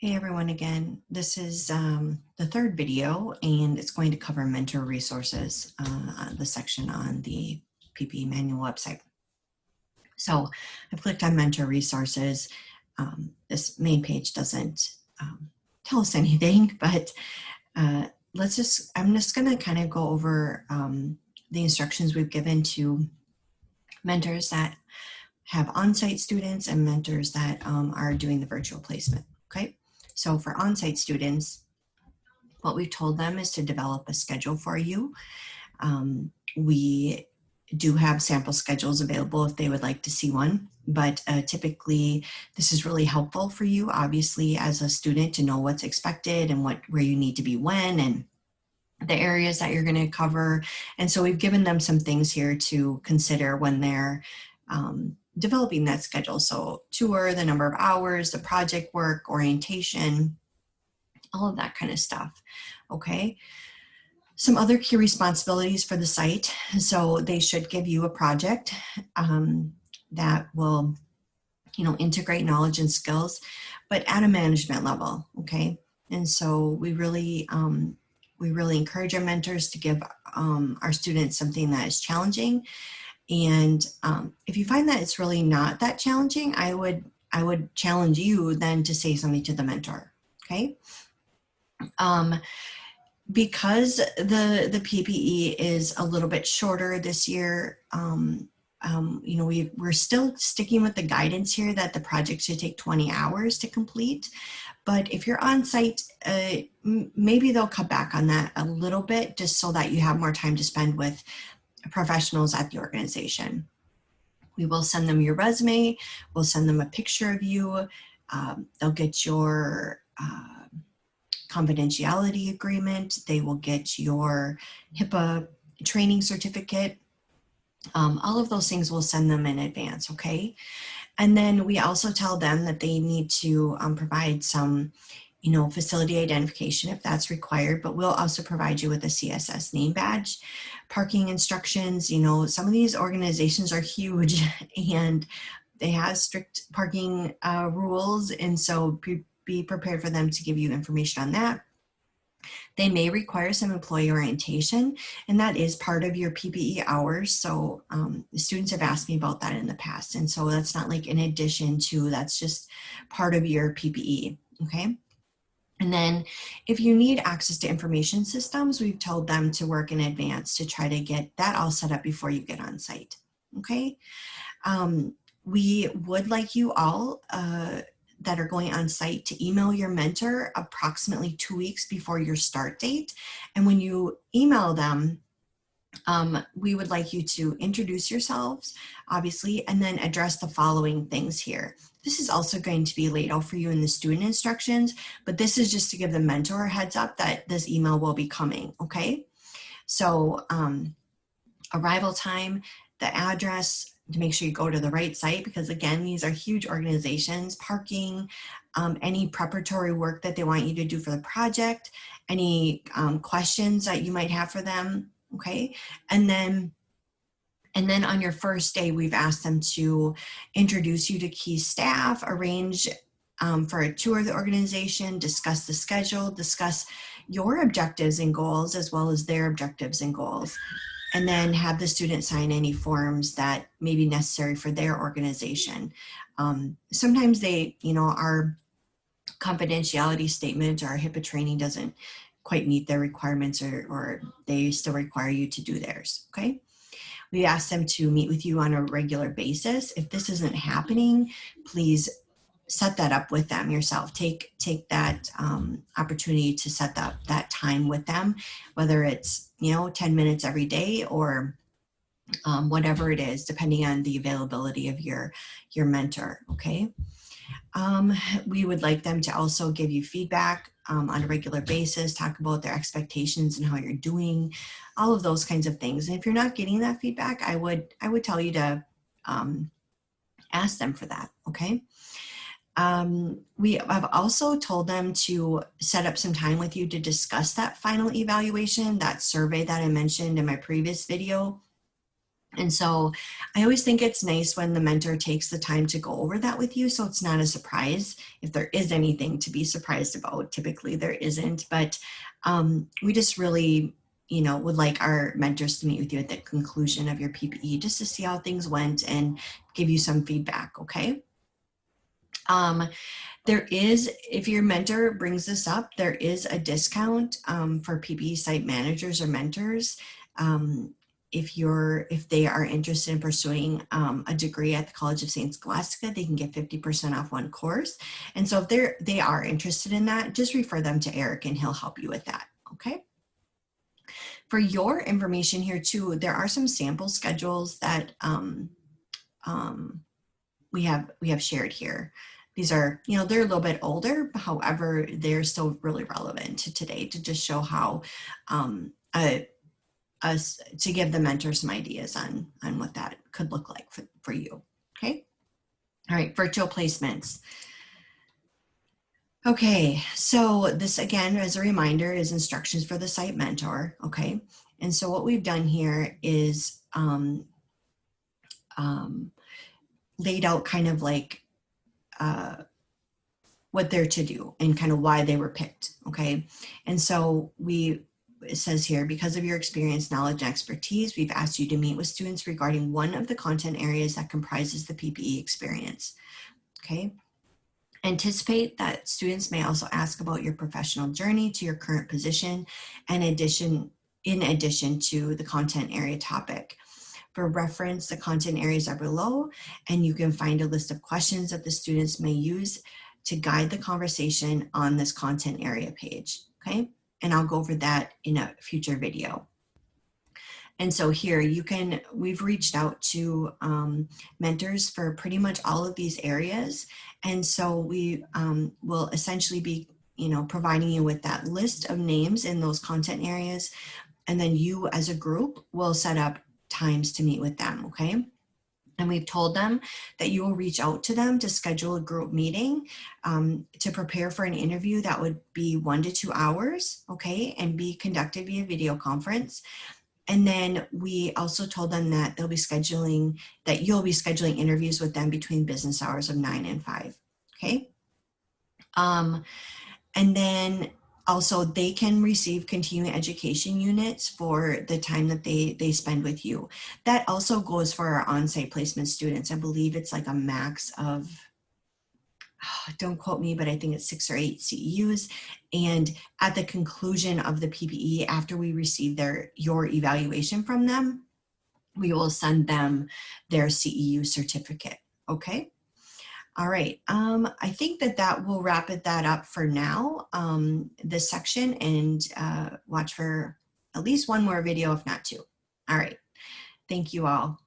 Hey everyone again. This is the third video and it's going to cover mentor resources, the section on the PPE manual website. So I've clicked on mentor resources. This main page doesn't tell us anything, but I'm just gonna kind of go over the instructions we've given to mentors that have on-site students and mentors that are doing the virtual placement, okay? So for on-site students, what we told them is to develop a schedule for you. We do have sample schedules available if they would like to see one, but typically this is really helpful for you, obviously, as a student to know what's expected and where you need to be when and the areas that you're going to cover. And so we've given them some things here to consider when they're developing that schedule. So tour, the number of hours, the project work, orientation, all of that kind of stuff. Okay. Some other key responsibilities for the site. So they should give you a project that will, integrate knowledge and skills, but at a management level. Okay. And so we really encourage our mentors to give our students something that is challenging. And if you find that it's really not that challenging, I would challenge you then to say something to the mentor. Okay. Because the PPE is a little bit shorter this year, we're still sticking with the guidance here that the project should take 20 hours to complete. But if you're on site, maybe they'll cut back on that a little bit just so that you have more time to spend with professionals at the organization. We will send them your resume. We'll send them a picture of you. They'll get your confidentiality agreement. They will get your HIPAA training certificate. All of those things we'll send them in advance, okay? And then we also tell them that they need to provide some, facility identification if that's required, but we'll also provide you with a CSS name badge. Parking instructions, some of these organizations are huge and they have strict parking rules, and so be prepared for them to give you information on that. They may require some employee orientation, and that is part of your PPE hours. So the students have asked me about that in the past. And so that's not like in addition to, that's just part of your PPE, okay? And then if you need access to information systems, we've told them to work in advance to try to get that all set up before you get on site, okay? We would like you all that are going on site to email your mentor approximately 2 weeks before your start date. And when you email them, we would like you to introduce yourselves, obviously, and then address the following things here. This is also going to be laid out for you in the student instructions, but this is just to give the mentor a heads up that this email will be coming, okay? So arrival time, the address, to make sure you go to the right site, because again, these are huge organizations, parking, any preparatory work that they want you to do for the project, any questions that you might have for them, okay? And then on your first day, we've asked them to introduce you to key staff, arrange for a tour of the organization, discuss the schedule, discuss your objectives and goals as well as their objectives and goals, and then have the student sign any forms that may be necessary for their organization. Sometimes they, our confidentiality statement or our HIPAA training doesn't quite meet their requirements, or they still require you to do theirs, okay? We ask them to meet with you on a regular basis. If this isn't happening, please set that up with them yourself. Take that opportunity to set that time with them, whether it's 10 minutes every day or whatever it is, depending on the availability of your mentor. Okay. We would like them to also give you feedback on a regular basis, talk about their expectations and how you're doing, all of those kinds of things. And if you're not getting that feedback, I would tell you to ask them for that. Okay. We have also told them to set up some time with you to discuss that final evaluation, that survey that I mentioned in my previous video. And so I always think it's nice when the mentor takes the time to go over that with you, so it's not a surprise. If there is anything to be surprised about, typically there isn't, but we just really, would like our mentors to meet with you at the conclusion of your PPE just to see how things went and give you some feedback, okay? There is, if your mentor brings this up, there is a discount for PPE site managers or mentors. If they are interested in pursuing a degree at the College of St. Scholastica, they can get 50% off one course. And so if they are interested in that, just refer them to Eric and he'll help you with that, okay? For your information here too, there are some sample schedules that we have shared here. These are, they're a little bit older, however, they're still really relevant to today to just show how us to give the mentor some ideas on what that could look like for you. Okay. All right. Virtual placements. Okay. So this again, as a reminder, is instructions for the site mentor. Okay. And so what we've done here is laid out kind of like what they're to do and kind of why they were picked. Okay. And so it says here, because of your experience, knowledge, and expertise, we've asked you to meet with students regarding one of the content areas that comprises the PPE experience. Okay. Anticipate that students may also ask about your professional journey to your current position and in addition to the content area topic. For reference, the content areas are below, and you can find a list of questions that the students may use to guide the conversation on this content area page, okay? And I'll go over that in a future video. And so here we've reached out to mentors for pretty much all of these areas. And so we will essentially be, providing you with that list of names in those content areas. And then you as a group will set up times to meet with them, okay? And we've told them that you will reach out to them to schedule a group meeting to prepare for an interview that would be 1 to 2 hours, okay, and be conducted via video conference. And then we also told them that you'll be scheduling interviews with them between business hours of 9 and 5, okay? And then also, they can receive continuing education units for the time that they spend with you. That also goes for our on-site placement students. I believe it's like a max of, don't quote me, but I think it's 6 or 8 CEUs. And at the conclusion of the PPE, after we receive your evaluation from them, we will send them their CEU certificate, okay? All right, I think that will wrap that up for now, this section, and watch for at least one more video, if not 2. All right, thank you all.